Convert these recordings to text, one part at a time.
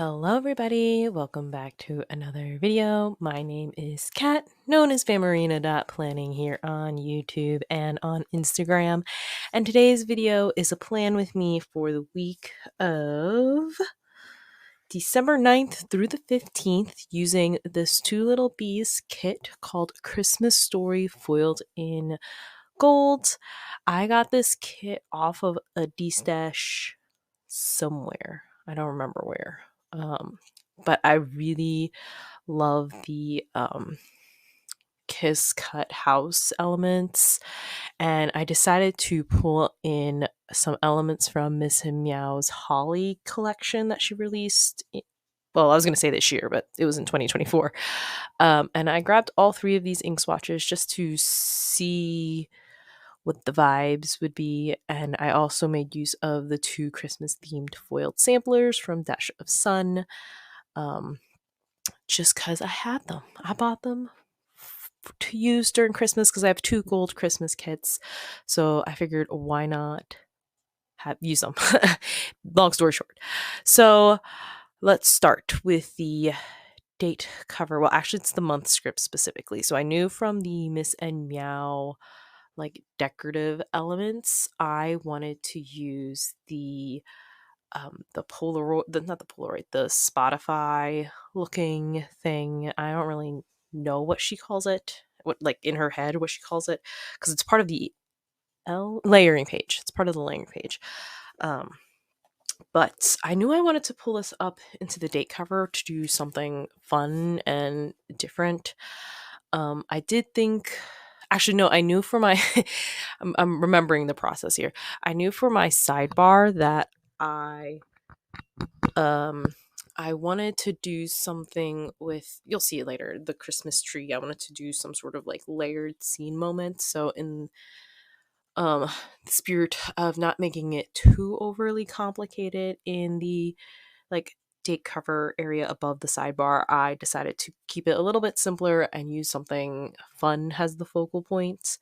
Hello everybody, welcome back to another video. My name is Kat, known as phamerina.planning here on YouTube and on Instagram. And today's video is a plan with me for the week of December 9th through the 15th using this Two Little Bees kit called Christmas Story foiled in gold. I got this kit off of a D-stash somewhere. I don't remember where. But I really love the Kiss Cut House elements, and I decided to pull in some elements from Miss Meow's Holly collection that she released. Well, I was going to say this year, but it was in 2024. And I grabbed all three of these ink swatches just to see what the vibes would be. And I also made use of the two Christmas themed foiled samplers from Dash of Sun. Just because I had them. I bought them to use during Christmas because I have two gold Christmas kits. So I figured, why not use them? Long story short. So let's start with the date cover. Well, actually, it's the month script specifically. So I knew from the Miss and Meow decorative elements, I wanted to use the Polaroid, not the Polaroid, the Spotify looking thing. I don't really know what she calls it, what in her head what she calls it, because it's part of the layering page. It's part of the layering page. But I knew I wanted to pull this up into the date cover to do something fun and different. I did think. Actually, no, I knew for my, I'm remembering the process here. I knew for my sidebar that I wanted to do something with, you'll see it later, the Christmas tree. I wanted to do some sort of layered scene moment. So in the spirit of not making it too overly complicated in the date cover area above the sidebar, I decided to keep it a little bit simpler and use something fun as the focal point.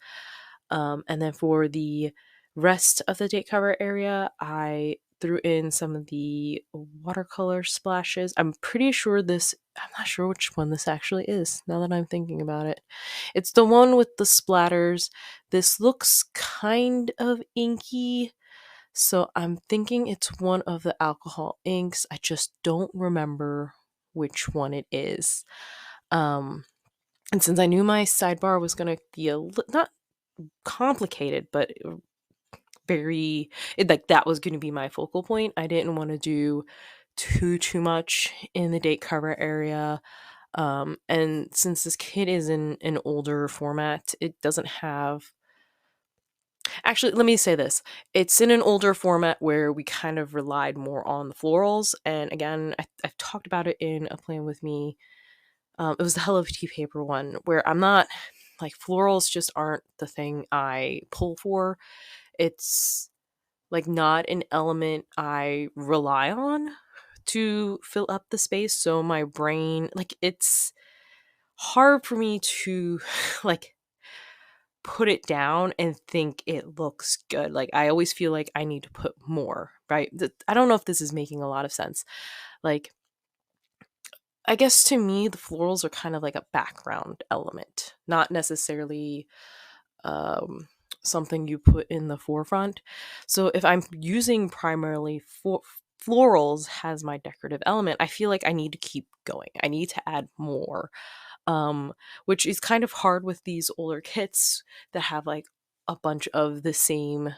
And then for the rest of the date cover area, I threw in some of the watercolor splashes. I'm not sure which one this actually is now that I'm thinking about it. It's the one with the splatters. This looks kind of inky, so I'm thinking it's one of the alcohol inks. I just don't remember which one it is. And since I knew my sidebar was going to be not complicated, but that was going to be my focal point, I didn't want to do too much in the date cover area. And since this kit is in an older format, it doesn't have. Actually, let me say this. It's in an older format where we kind of relied more on the florals. And again, I've talked about it in A Plan With Me. It was the Hello Kitty paper one, where I'm not, florals just aren't the thing I pull for. It's, not an element I rely on to fill up the space. So my brain, it's hard for me to, put it down and think it looks good. I always feel like I need to put more, right? I don't know if this is making a lot of sense. I guess to me, the florals are kind of like a background element, not necessarily something you put in the forefront. So if I'm using primarily florals as my decorative element, I feel like I need to keep going. I need to add more. Which is kind of hard with these older kits that have a bunch of the same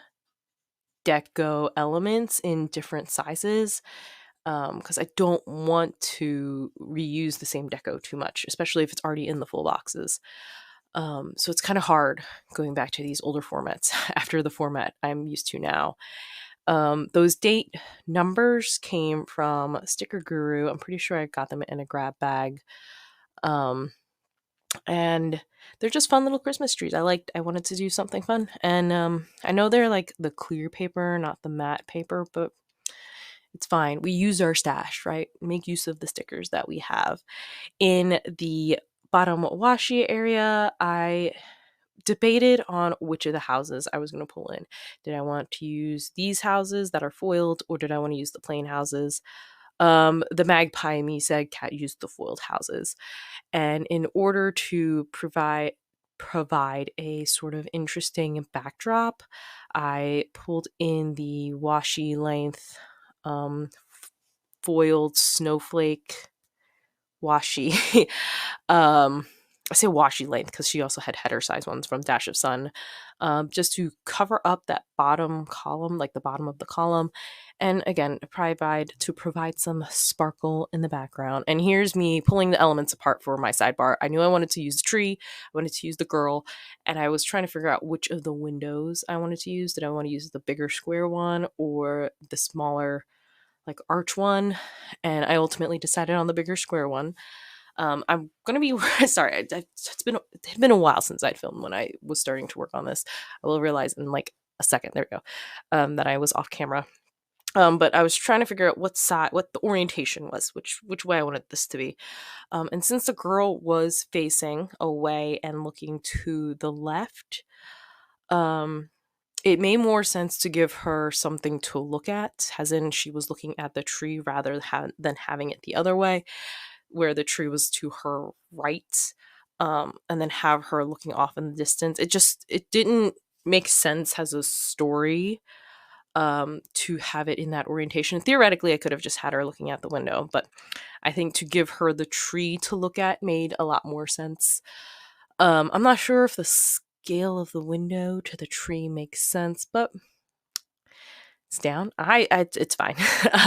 deco elements in different sizes, because I don't want to reuse the same deco too much, especially if it's already in the full boxes. So it's kind of hard going back to these older formats after the format I'm used to now. Those date numbers came from Sticker Guru. I'm pretty sure I got them in a grab bag. And they're just fun little Christmas trees. I wanted to do something fun. And I know they're the clear paper, not the matte paper, but it's fine. We use our stash, right? Make use of the stickers that we have. In the bottom washi area, I debated on which of the houses I was going to pull in. Did I want to use these houses that are foiled, or did I want to use the plain houses? The magpie in me said cat used the foiled houses. And in order to provide a sort of interesting backdrop, I pulled in the washi length foiled snowflake washi. um, I say washi length because she also had header size ones from Dash of Sun, just to cover up that bottom column, like the bottom of the column, and again provide some sparkle in the background. And here's me pulling the elements apart for my sidebar. I knew I wanted to use the tree, I wanted to use the girl, and I was trying to figure out which of the windows I wanted to use. Did I want to use the bigger square one or the smaller like arch one? And I ultimately decided on the bigger square one. I'm gonna be sorry. It's been a while since I'd filmed when I was starting to work on this. I will realize in like a second. There we go. That I was off camera. But I was trying to figure out what the orientation was, which way I wanted this to be. And since the girl was facing away and looking to the left, um, it made more sense to give her something to look at, as in she was looking at the tree rather than having it the other way, where the tree was to her right, and then have her looking off in the distance. It didn't make sense as a story, to have it in that orientation. Theoretically, I could have just had her looking out the window, but I think to give her the tree to look at made a lot more sense. I'm not sure if the scale of the window to the tree makes sense, but it's down. It's fine.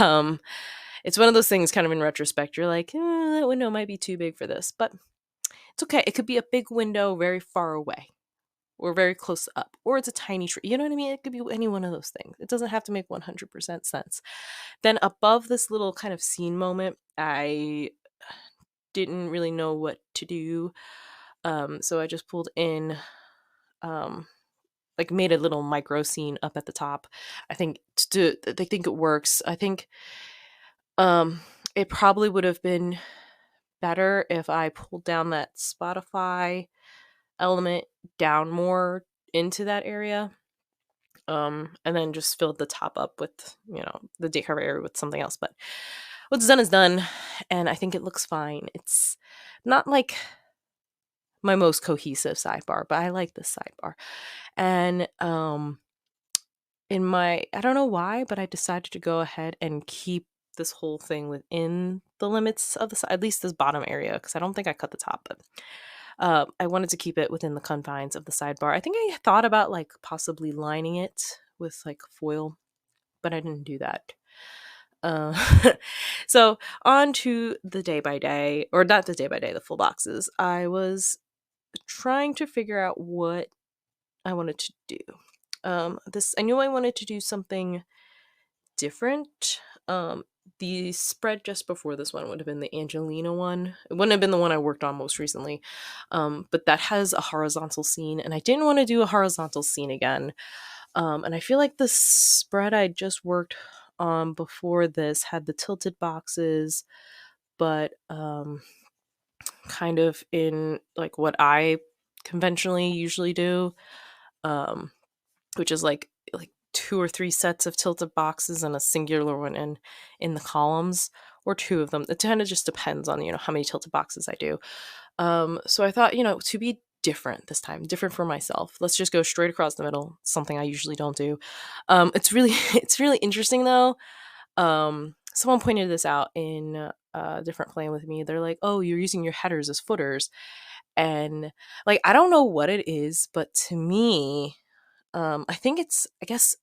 um, it's one of those things kind of in retrospect, you're like, that window might be too big for this, but it's okay. It could be a big window very far away or very close up, or it's a tiny tree. You know what I mean? It could be any one of those things. It doesn't have to make 100% sense. Then above this little kind of scene moment, I didn't really know what to do. So I just pulled in, like made a little micro scene up at the top. I think it works. I think it probably would have been better if I pulled down that Spotify element down more into that area. And then just filled the top up with, the decorator area with something else. But what's done is done, and I think it looks fine. It's not like my most cohesive sidebar, but I like this sidebar. And I don't know why, but I decided to go ahead and keep this whole thing within the limits of at least this bottom area, because I don't think I cut the top, but I wanted to keep it within the confines of the sidebar. I think I thought about like possibly lining it with like foil, but I didn't do that. Uh, so on to the day by day, or not the day by day, the full boxes. I was trying to figure out what I wanted to do. I knew I wanted to do something different. The spread just before this one would have been the Angelina one. It wouldn't have been the one I worked on most recently. But that has a horizontal scene, and I didn't want to do a horizontal scene again. And I feel like the spread I just worked on before this had the tilted boxes, but kind of in like what I conventionally usually do, um, which is like two or three sets of tilted boxes and a singular one in the columns, or two of them. It kind of just depends on how many tilted boxes I do. So I thought, to be different this time, different for myself, let's just go straight across the middle, something I usually don't do. It's really it's really interesting though. Someone pointed this out in a different plan with me. They're like, oh, you're using your headers as footers, and like I don't know what it is, but to me, I guess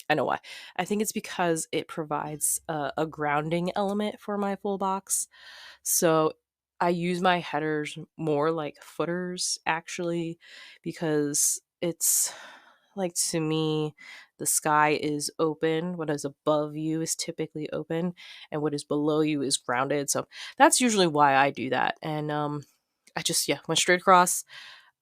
I know why. I think it's because it provides a grounding element for my full box. So I use my headers more like footers, actually, because it's like, to me, the sky is open. What is above you is typically open, and what is below you is grounded. So that's usually why I do that. And I just, yeah, went straight across.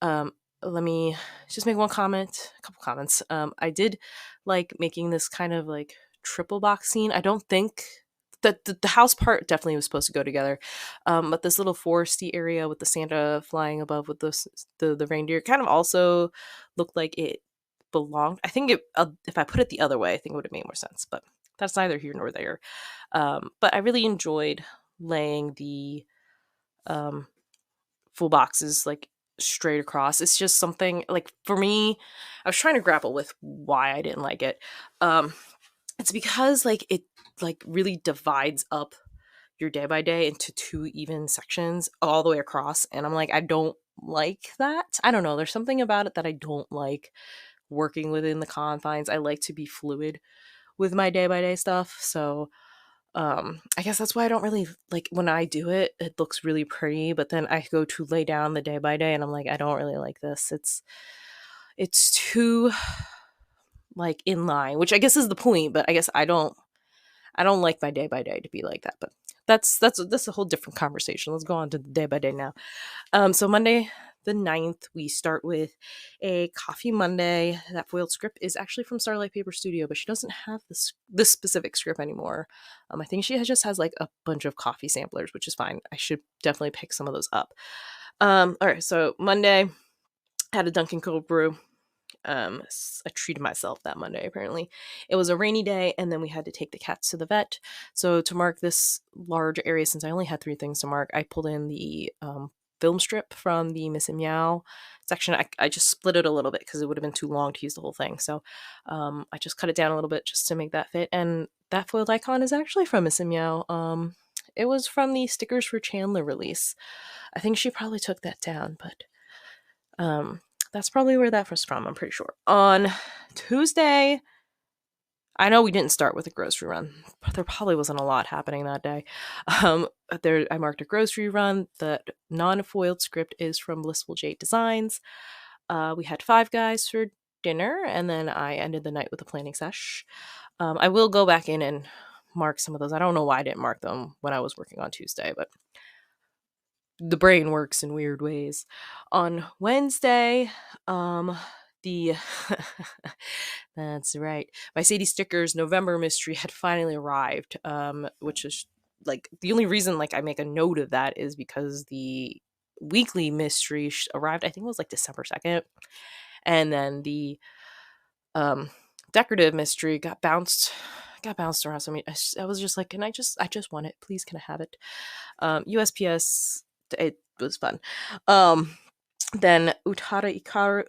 Um, Let me just make a couple comments. I did like making this kind of like triple box scene. I don't think that the house part definitely was supposed to go together, but this little foresty area with the Santa flying above with the reindeer kind of also looked like it belonged. I think if I put it the other way, I think it would have made more sense. But that's neither here nor there. But I really enjoyed laying the um, full boxes like straight across. It's just something like for me, I was trying to grapple with why I didn't like it. Um, it's because like it like really divides up your day by day into two even sections all the way across, and I'm like, I don't like that. I don't know. There's something about it that I don't like working within the confines. I like to be fluid with my day by day stuff. So I guess that's why I don't really like when I do it, it looks really pretty, but then I go to lay down the day by day and I'm like, I don't really like this. It's too like in line, which I guess is the point, but I guess I don't like my day by day to be like that. But that's a whole different conversation. Let's go on to the day by day now. So Monday the 9th, we start with a Coffee Monday. That foiled script is actually from Starlight Paper Studio, but she doesn't have this specific script anymore. I think she just has like a bunch of coffee samplers, which is fine. I should definitely pick some of those up. All right, so Monday had a Dunkin' cold brew. I treated myself that Monday. Apparently, it was a rainy day, and then we had to take the cats to the vet. So to mark this large area, since I only had three things to mark, I pulled in the film strip from the Miss and Meow section. I just split it a little bit because it would have been too long to use the whole thing. So I just cut it down a little bit just to make that fit. And that foiled icon is actually from Miss and Meow. It was from the Stickers for Chandler release. I think she probably took that down, but um, that's probably where that was from, I'm pretty sure. On Tuesday, I know we didn't start with a grocery run, but there probably wasn't a lot happening that day. I marked a grocery run. The non-foiled script is from Blissful Jade Designs. We had Five Guys for dinner, and then I ended the night with a planning sesh. I will go back in and mark some of those. I don't know why I didn't mark them when I was working on Tuesday, but the brain works in weird ways. On Wednesday, the that's right. My Sadie Stickers November mystery had finally arrived, which is like the only reason like I make a note of that is because the weekly mystery arrived. I think it was like December 2nd, and then the um decorative mystery got bounced around. So I was just like, I just want it, please, can I have it? USPS, it was fun. Then Utada Hikaru,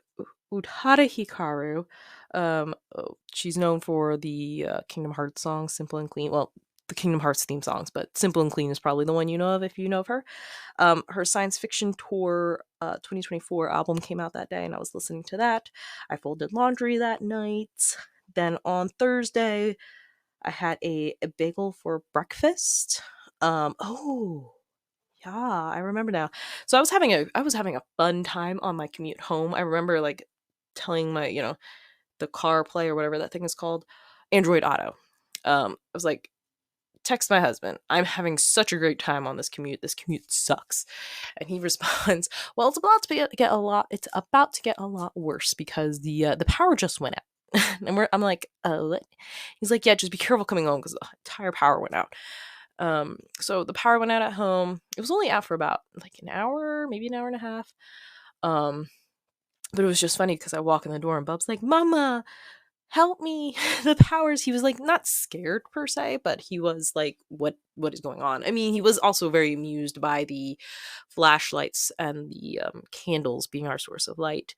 she's known for the Kingdom Hearts songs, Simple and Clean. Well, the Kingdom Hearts theme songs, but Simple and Clean is probably the one you know of if you know of her. Her science fiction tour 2024 album came out that day, and I was listening to that. I folded laundry that night. Then on Thursday, I had a bagel for breakfast. Oh, yeah, I remember now. So I was having a fun time on my commute home. I remember like telling my, the CarPlay or whatever that thing is called, Android Auto. I was like, text my husband, I'm having such a great time on this commute. This commute sucks. And he responds, well, it's about to get a lot worse because the power just went out. And I'm like, oh, what? He's like, yeah, just be careful coming home because the entire power went out. So the power went out at home. It was only out for about like an hour, maybe an hour and a half. Um, but it was just funny because I walk in the door and Bub's like, Mama, help me. The powers. He was like not scared per se, but he was like, what is going on? I mean, he was also very amused by the flashlights and the candles being our source of light.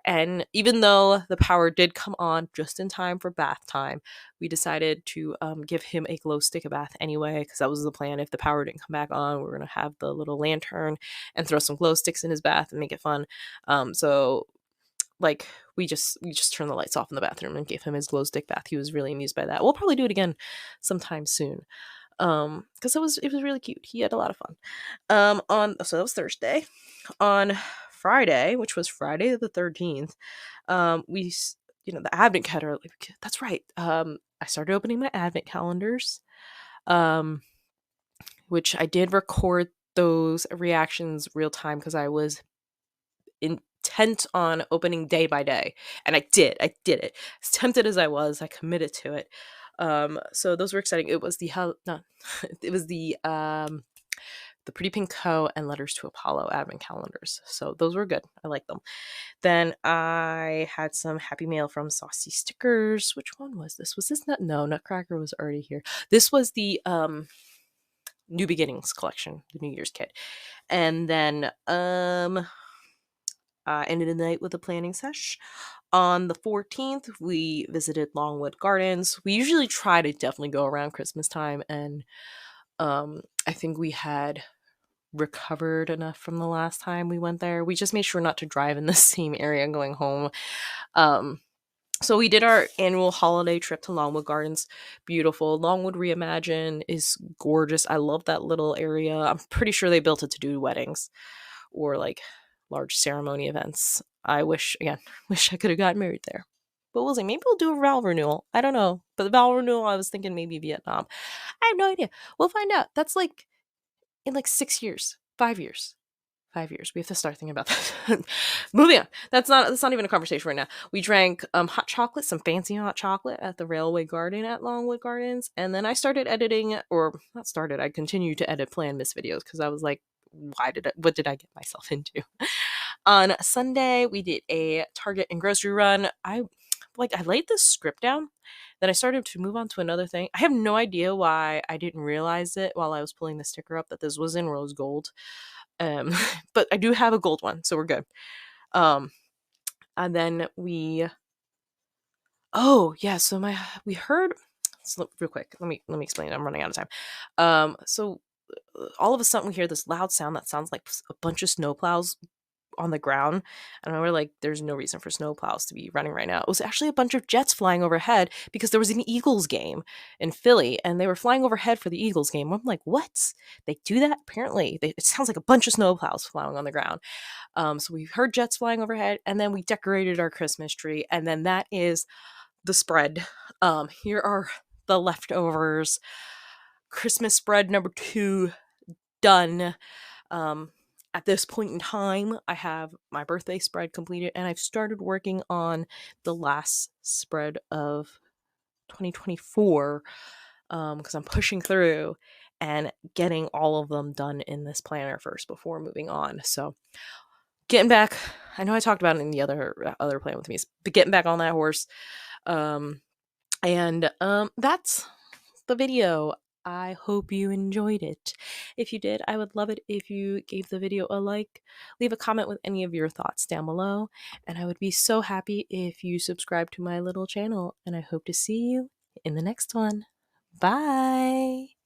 And even though the power did come on just in time for bath time, we decided to give him a glow stick a bath anyway, because that was the plan. If the power didn't come back on, we were going to have the little lantern and throw some glow sticks in his bath and make it fun. So like we just turned the lights off in the bathroom and gave him his glow stick bath. He was really amused by that. We'll probably do it again sometime soon. Because it was really cute. He had a lot of fun. So that was Thursday. On Friday, which was Friday the 13th, the advent calendar. That's right. I started opening my advent calendars, um, which I did record those reactions real time because I was intent on opening day by day, and I did it. As tempted as I was, I committed to it. So those were exciting. It was the the Pretty Pink Co. and Letters to Apollo advent calendars. So those were good. I like them. Then I had some Happy Mail from Saucy Stickers. Which one was this? Was this Nut? No, Nutcracker was already here. This was the New Beginnings collection, the New Year's kit. And then I ended the night with a planning sesh. On the 14th, we visited Longwood Gardens. We usually try to definitely go around Christmas time, and I think we had recovered enough from the last time we went there. We just made sure not to drive in the same area going home. Um, so we did our annual holiday trip to Longwood Gardens. Beautiful. Longwood Reimagine is gorgeous. I love that little area. I'm pretty sure they built it to do weddings or like large ceremony events. I wish I could have gotten married there. But we'll see. Maybe we'll do a vow renewal. I don't know. But the vow renewal, I was thinking maybe Vietnam. I have no idea. We'll find out. That's like in like 6 years, 5 years. 5 years. We have to start thinking about that. Moving on. That's not even a conversation right now. We drank hot chocolate, some fancy hot chocolate at the Railway Garden at Longwood Gardens, and then I started editing, or not started. I continued to edit Plan Miss videos because I was like, what did I get myself into? On Sunday, we did a Target and grocery run. I laid this script down. Then I started to move on to another thing. I have no idea why I didn't realize it while I was pulling the sticker up that this was in rose gold. But I do have a gold one, so we're good. And then we heard, so real quick, let me explain. I'm running out of time. So all of a sudden we hear this loud sound that sounds like a bunch of snowplows on the ground, and we're like, there's no reason for snowplows to be running right now. It was actually a bunch of jets flying overhead because there was an Eagles game in Philly, and they were flying overhead for the Eagles game. I'm like, what? They do that? Apparently. It sounds like a bunch of snowplows flying on the ground. So we heard jets flying overhead, and then we decorated our Christmas tree, and then that is the spread. Here are the leftovers. Christmas spread number 2 done. At this point in time, I have my birthday spread completed, and I've started working on the last spread of 2024 because I'm pushing through and getting all of them done in this planner first before moving on. So getting back, I know I talked about it in the other plan with me, but getting back on that horse. And that's the video. I hope you enjoyed it. If you did, I would love it if you gave the video a like, leave a comment with any of your thoughts down below, and I would be so happy if you subscribe to my little channel, and I hope to see you in the next one. Bye!